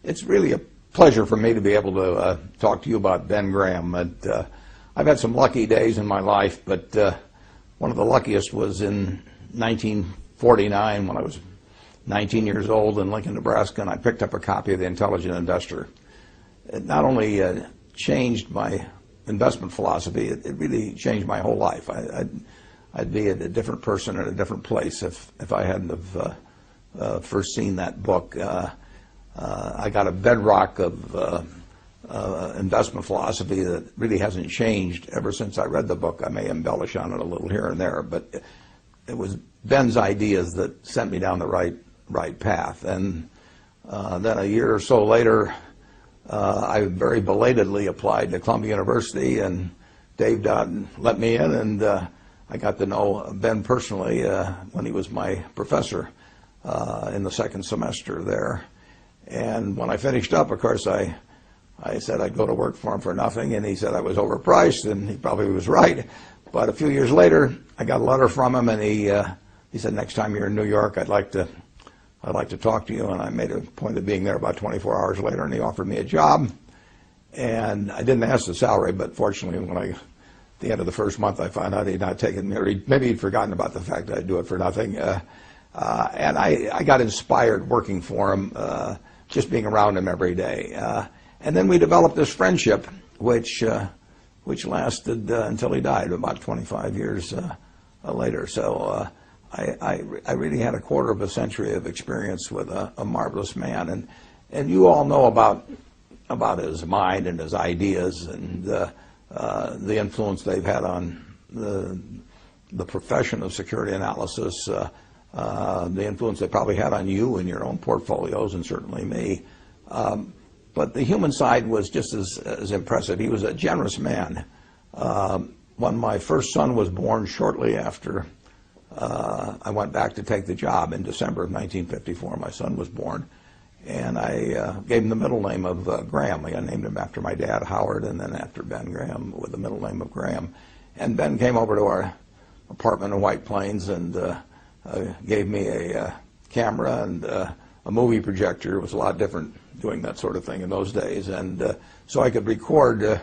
It's really a pleasure for me to be able to talk to you about Ben Graham. I've had some lucky days in my life, but one of the luckiest was in 1949 when I was 19 years old in Lincoln, Nebraska, and I picked up a copy of The Intelligent Investor. It not only changed my investment philosophy, it really changed my whole life. I'd be a different person in a different place if I hadn't have first seen that book. I got a bedrock of investment philosophy that really hasn't changed ever since I read the book. I may embellish on it a little here and there, but it was Ben's ideas that sent me down the right path. And then a year or so later, I very belatedly applied to Columbia University, and Dave Dodd let me in, and I got to know Ben personally when he was my professor in the second semester there. And when I finished up, of course, I said I'd go to work for him for nothing, and he said I was overpriced, and he probably was right. But a few years later, I got a letter from him, and he said, next time you're in New York, I'd like to talk to you. And I made a point of being there about 24 hours later, and he offered me a job. And I didn't ask the salary, but fortunately, at the end of the first month, I found out he'd not taken me, or maybe he'd forgotten about the fact that I'd do it for nothing. And I got inspired working for him, just being around him every day. And then we developed this friendship, which lasted until he died about 25 years later. So I really had a quarter of a century of experience with a marvelous man. And you all know about his mind and his ideas and the influence they've had on the profession of security analysis, the influence they probably had on you and your own portfolios, and certainly me. But the human side was just as impressive. He was a generous man. When my first son was born, shortly after I went back to take the job in December of 1954, my son was born, and I gave him the middle name of Graham. I named him after my dad, Howard, and then after Ben Graham with the middle name of Graham. And Ben came over to our apartment in White Plains and gave me a camera and a movie projector. It was a lot different doing that sort of thing in those days. And so I could record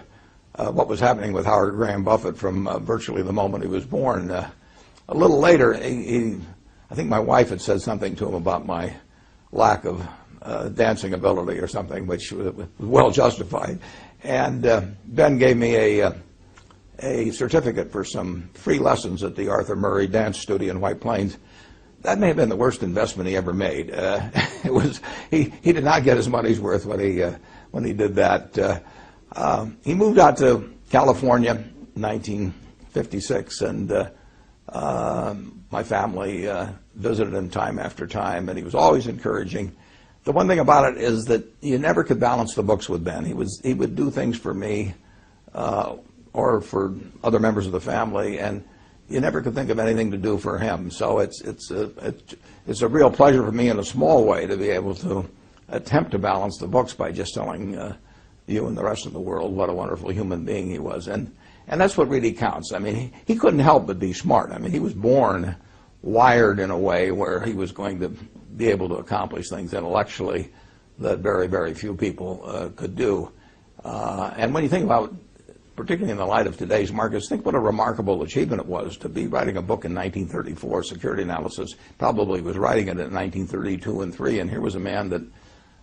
what was happening with Howard Graham Buffett from virtually the moment he was born. A little later, I think my wife had said something to him about my lack of dancing ability or something, which was well justified. And Ben gave me a certificate for some free lessons at the Arthur Murray Dance Studio in White Plains. That may have been the worst investment he ever made. He did not get his money's worth when he did that. He moved out to California in 1956, and my family visited him time after time, and he was always encouraging. The one thing about it is that you never could balance the books with Ben. He would do things for me or for other members of the family, and you never could think of anything to do for him. So it's a real pleasure for me in a small way to be able to attempt to balance the books by just telling you and the rest of the world what a wonderful human being he was. And that's what really counts. I mean, he couldn't help but be smart. I mean, he was born wired in a way where he was going to be able to accomplish things intellectually that very, very few people could do. And when you think about, particularly in the light of today's markets, think what a remarkable achievement it was to be writing a book in 1934, security analysis. Probably was writing it in 1932 and 3, and here was a man that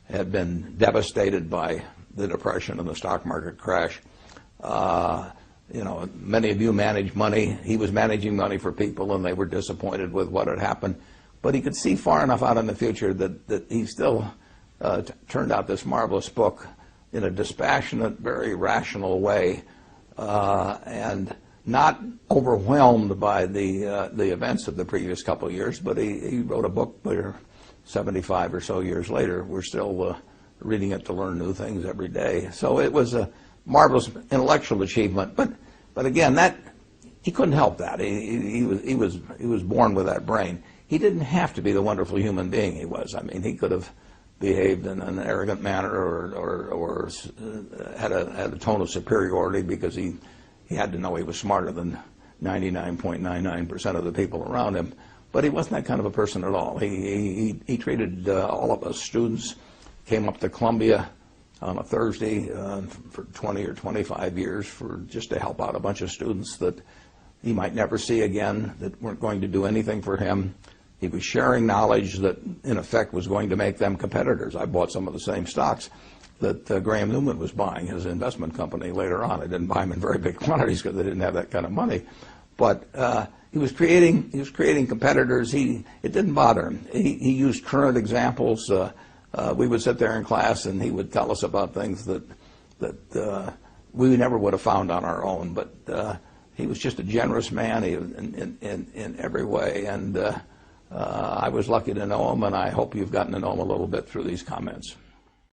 had been devastated by the Depression and the stock market crash. Many of you manage money. He was managing money for people, and they were disappointed with what had happened. But he could see far enough out in the future that he still turned out this marvelous book in a dispassionate, very rational way, and not overwhelmed by the events of the previous couple of years. But he wrote a book where 75 or so years later, we're still reading it to learn new things every day. So it was a marvelous intellectual achievement. But again, that he couldn't help that. He was born with that brain. He didn't have to be the wonderful human being he was. I mean, he could have behaved in an arrogant manner or had a tone of superiority because he had to know he was smarter than 99.99% of the people around him. But he wasn't that kind of a person at all. He treated all of us students came up to Columbia on a Thursday for 20 or 25 years just to help out a bunch of students that he might never see again, that weren't going to do anything for him. He was sharing knowledge that, in effect, was going to make them competitors. I bought some of the same stocks that Graham Newman was buying, his investment company, later on. I didn't buy them in very big quantities because they didn't have that kind of money. But he was creating competitors. It didn't bother him. He used current examples. We would sit there in class, and he would tell us about things that we never would have found on our own. But he was just a generous man in every way, and I was lucky to know him, and I hope you've gotten to know him a little bit through these comments.